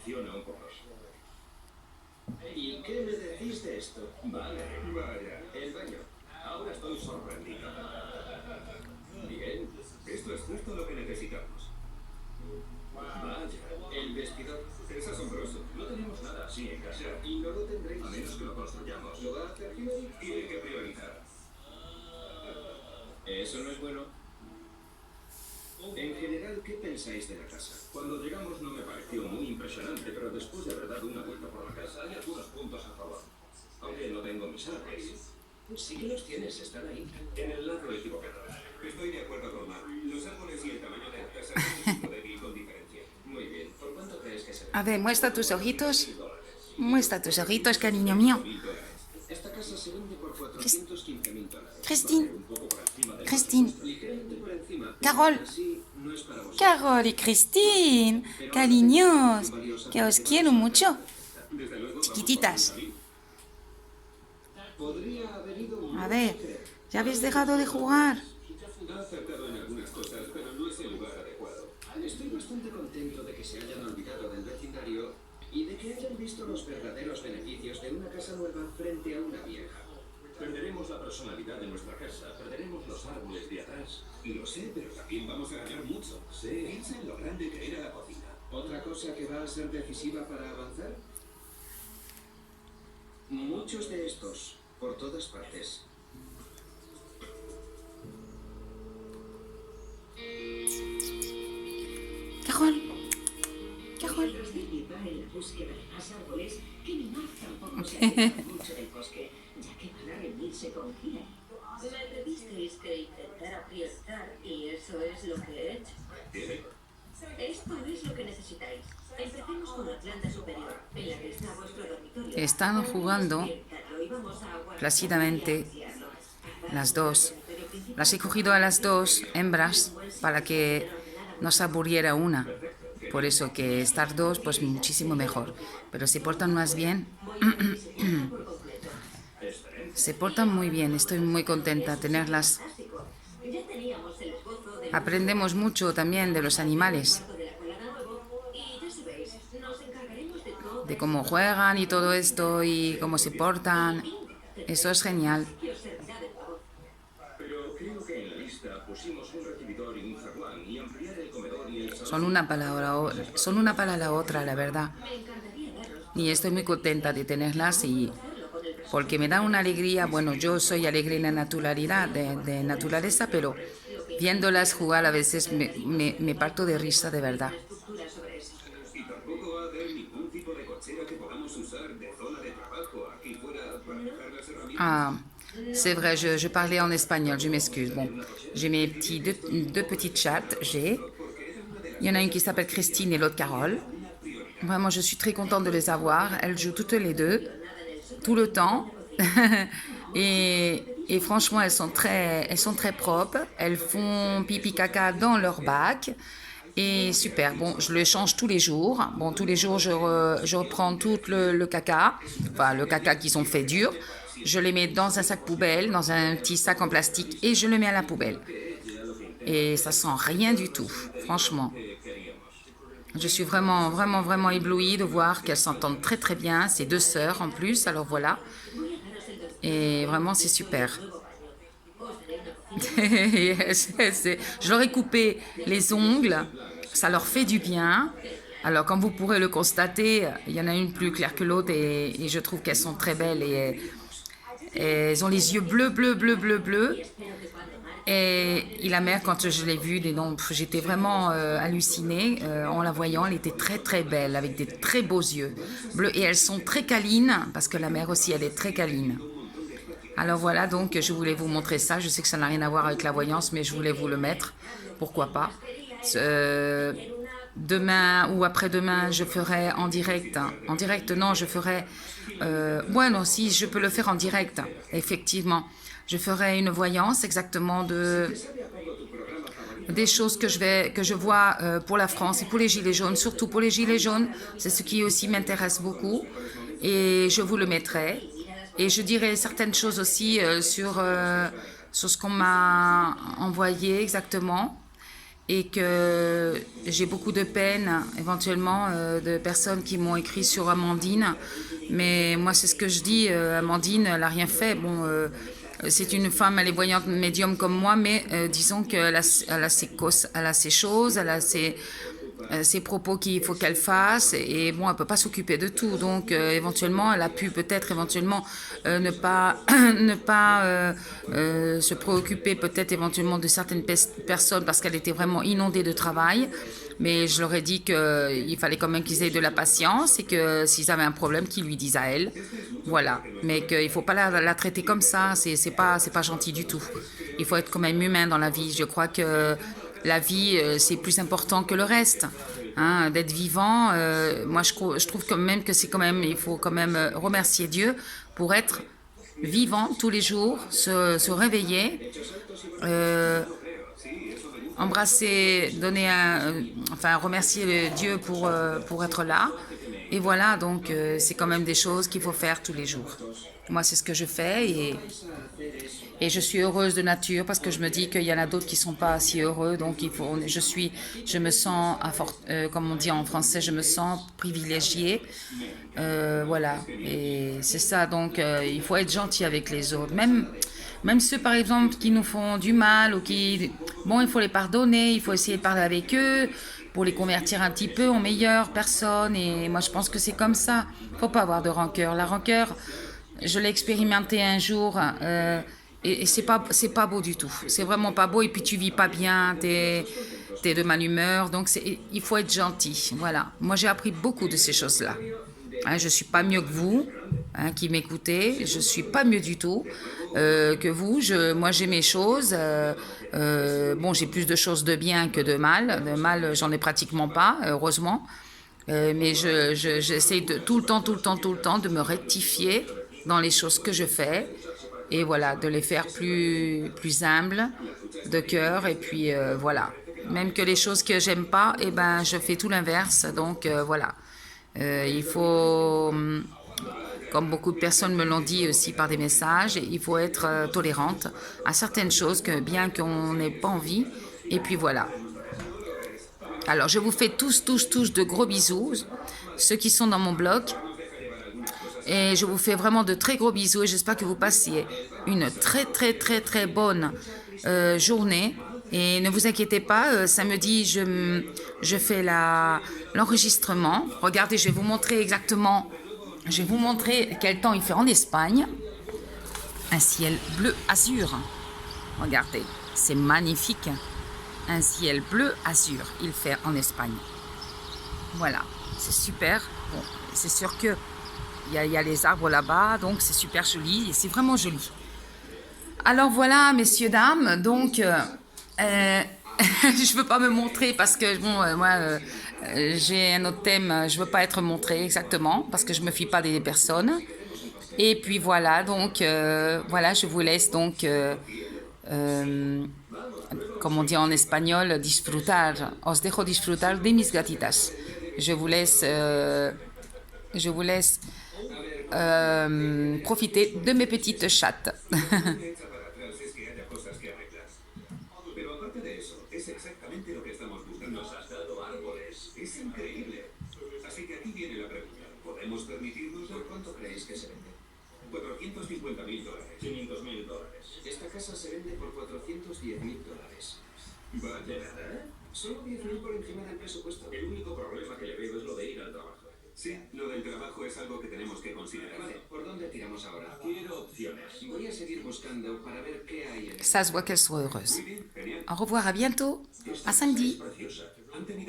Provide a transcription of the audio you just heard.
funciona un poco. ¿Y qué me decís de esto? Vale, vaya. El baño. Ahora estoy sorprendido. Bien, esto es justo lo que necesitamos. Vaya, el vestidor. Es asombroso. No tenemos nada así en casa. Y no lo tendréis. A menos que lo construyamos. ¿Lo va a hacer Hillary? Tiene que priorizar. Eso no es bueno. En general, ¿qué pensáis de la casa? Cuando llegamos no me pareció muy impresionante, pero después de haber dado una vuelta por la casa hay algunos puntos a favor. Aunque no tengo mis árboles. Sí que los tienes, están ahí. En el lado equivocado. Estoy de acuerdo con Mark. Los árboles y el tamaño de la casa es un punto débil con diferencia. Muy bien. ¿Por cuánto crees que se ve? A ver, muestra tus ojitos. Muestra tus ojitos, cariño mío. Esta casa se vende por 415.000 dólares. Christine, Un poco por encima de... Christine, Ligeramente por encima. Carol. Así no es para vosotros. Carol y Christine, cariños, que os quiero mucho. Desde luego, Chiquititas. Podría haber ido un A ver, ¿ya habéis dejado de jugar? ha acertado en algunas cosas, pero no es el lugar adecuado. Estoy bastante contento de que se hayan olvidado del vecindario y de que hayan visto los verdaderos beneficios de una casa nueva frente a una vieja. Perderemos la personalidad de nuestra casa, perderemos los árboles de atrás. Y lo sé, pero también vamos a ganar mucho. Piensa en lo grande que era la cocina. ¿Otra cosa que va a ser decisiva para avanzar? Muchos de estos, por todas partes. Carol, Carol. Va en la búsqueda de más árboles, que mi Mark tampoco se aleja mucho del bosque, ya que van a reunirse con Hillary. Me pedisteis que intentara priorizar y eso es lo que he hecho. Esto es lo que necesitáis. Empecemos con la planta superior, en la que está vuestro dormitorio. Están jugando Y vamos a aguardar plácidamente las dos. Las he cogido a las dos hembras para que no se aburriera una. Por eso que estar dos, pues muchísimo mejor. Pero se portan más bien. Se portan muy bien. Estoy muy contenta de tenerlas. Ya teníamos el esbozo de Aprendemos mucho también de los animales. de la colada nuevo y ya sabéis, nos encargaremos de todo. De cómo juegan y todo esto y cómo se portan. Eso es genial. Pero creo que en la lista pusimos un recibidor y un zaguán y ampliar el comedor y el salón. Son una para la otra, la verdad. Y estoy muy contenta de tenerlas y porque me da una alegría. Bueno, yo soy alegre en la naturalidad, de naturaleza, pero viéndolas jugar a veces me parto de risa de verdad. Y tampoco va a haber ningún tipo de cochera que podamos usar de zona de trabajo aquí fuera para dejar las herramientas. Ah, c'est vrai, je parlais en espagnol, je m'excuse. Bon, j'ai mes deux petites chattes, il y en a une qui s'appelle Christine et l'autre Carole. Vraiment, je suis très contente de les avoir. Elles jouent toutes les deux, tout le temps. et franchement, elles sont très propres. Elles font pipi caca dans leur bac. Et super, bon, je le change tous les jours. Bon, tous les jours, je reprends tout le caca, enfin le caca qui sont faits durs. Je les mets dans un sac poubelle, dans un petit sac en plastique et je le mets à la poubelle. Et ça sent rien du tout, franchement. Je suis vraiment éblouie de voir qu'elles s'entendent très très bien. C'est deux sœurs en plus, alors voilà. Et vraiment, c'est super. Je leur ai coupé les ongles, ça leur fait du bien. Alors, comme vous pourrez le constater, il y en a une plus claire que l'autre et je trouve qu'elles sont très belles et elles ont les yeux bleus. Et la mère, quand je l'ai vue, j'étais vraiment hallucinée en la voyant. Elle était très très belle, avec des très beaux yeux bleus. Et elles sont très câlines, parce que la mère aussi, elle est très câline. Alors voilà, donc je voulais vous montrer ça. Je sais que ça n'a rien à voir avec la voyance, mais je voulais vous le mettre. Pourquoi pas. Demain ou après-demain, je ferai en direct. En direct, non, je ferai... non, si, je peux le faire en direct, effectivement. Je ferai une voyance exactement des choses que je vois pour la France et pour les Gilets jaunes. Surtout pour les Gilets jaunes, c'est ce qui aussi m'intéresse beaucoup. Et je vous le mettrai. Et je dirai certaines choses aussi sur ce qu'on m'a envoyé exactement. et que j'ai beaucoup de peine éventuellement de personnes qui m'ont écrit sur Amandine. Mais moi, c'est ce que je dis, Amandine, elle n'a rien fait. Bon, c'est une femme, elle est voyante médium comme moi, mais disons qu'elle a, elle a ses choses, elle a ses propos qu'il faut qu'elle fasse, et bon, elle peut pas s'occuper de tout, donc éventuellement elle a pu peut-être éventuellement ne pas ne pas se préoccuper peut-être éventuellement de certaines personnes parce qu'elle était vraiment inondée de travail, mais je leur ai dit qu'il fallait quand même qu'ils aient de la patience et que s'ils avaient un problème qu'ils lui disent à elle, voilà, mais qu'il faut pas la traiter comme ça, c'est pas gentil du tout. Il faut être quand même humain dans la vie. Je crois que la vie, c'est plus important que le reste. Hein, d'être vivant, moi je trouve quand même que c'est quand même, il faut quand même remercier Dieu pour être vivant tous les jours, se réveiller, embrasser, donner enfin remercier Dieu pour être là. Et voilà, donc c'est quand même des choses qu'il faut faire tous les jours. Moi, c'est ce que je fais et je suis heureuse de nature parce que je me dis qu'il y en a d'autres qui ne sont pas si heureux. Donc, je me sens, comme on dit en français, je me sens privilégiée. Voilà, et c'est ça. Donc, il faut être gentil avec les autres. Même ceux, par exemple, qui nous font du mal ou qui... Bon, il faut les pardonner, il faut essayer de parler avec eux pour les convertir un petit peu en meilleures personnes. Et moi, je pense que c'est comme ça. Il ne faut pas avoir de rancœur. La rancœur, je l'ai expérimenté un jour et c'est pas beau du tout. C'est vraiment pas beau et puis tu vis pas bien, t'es de male humeur. Donc, il faut être gentil. Voilà. Moi, j'ai appris beaucoup de ces choses-là. Hein, je ne suis pas mieux que vous, hein, qui m'écoutez. Je ne suis pas mieux du tout que vous. Moi, j'ai mes choses. Bon, j'ai plus de choses de bien que de mal. De mal, j'en ai pratiquement pas, heureusement. Mais j'essaie tout le temps de me rectifier dans les choses que je fais. Et voilà, de les faire plus humbles, de cœur. Et puis, voilà. Même que les choses que j'aime pas, eh ben, je fais tout l'inverse. Donc, voilà. Il faut, comme beaucoup de personnes me l'ont dit aussi par des messages, il faut être tolérante à certaines choses, bien qu'on n'ait pas envie. Et puis voilà. Alors, je vous fais tous de gros bisous, ceux qui sont dans mon blog. Et je vous fais vraiment de très gros bisous et j'espère que vous passiez une très bonne journée. Et ne vous inquiétez pas, samedi, je fais l'enregistrement. Regardez, je vais vous montrer exactement, je vais vous montrer quel temps il fait en Espagne. Un ciel bleu azur. Regardez, c'est magnifique. Un ciel bleu azur, il fait en Espagne. Voilà, c'est super. Bon, c'est sûr que il y a les arbres là-bas, donc c'est super joli, et c'est vraiment joli. Alors voilà, messieurs, dames, donc je ne veux pas me montrer parce que, bon, moi, j'ai un autre thème, je ne veux pas être montrée exactement, parce que je ne me fie pas des personnes. Et puis voilà, donc, voilà, je vous laisse donc, comme on dit en espagnol, disfrutar. Os dejo disfrutar de mis gatitas. Je vous laisse profiter de mes petites chattes. Pero aparte de eso, es exactamente lo que estamos buscando. Nos has dado árboles. Es increíble. Así que aquí viene la pregunta. ¿Podemos permitirnoslo? ¿Cuánto creéis que se vende? $450.000. $500.000. Esta casa se vende por $410.000. Vaya. Solo 10.000 por encima del presupuesto. El único problema que le veo es lo de ir al trabajo. Sí, lo del trabajo es algo que tenemos que considerar. Vale, ¿por dónde tiramos ahora? Quiero opciones. Voy a seguir buscando para ver qué hay en Ça se voit qu'elles sont heureuses. Muy bien, genial. Au revoir, à bientôt. À samedi. Preciosa. Han tenido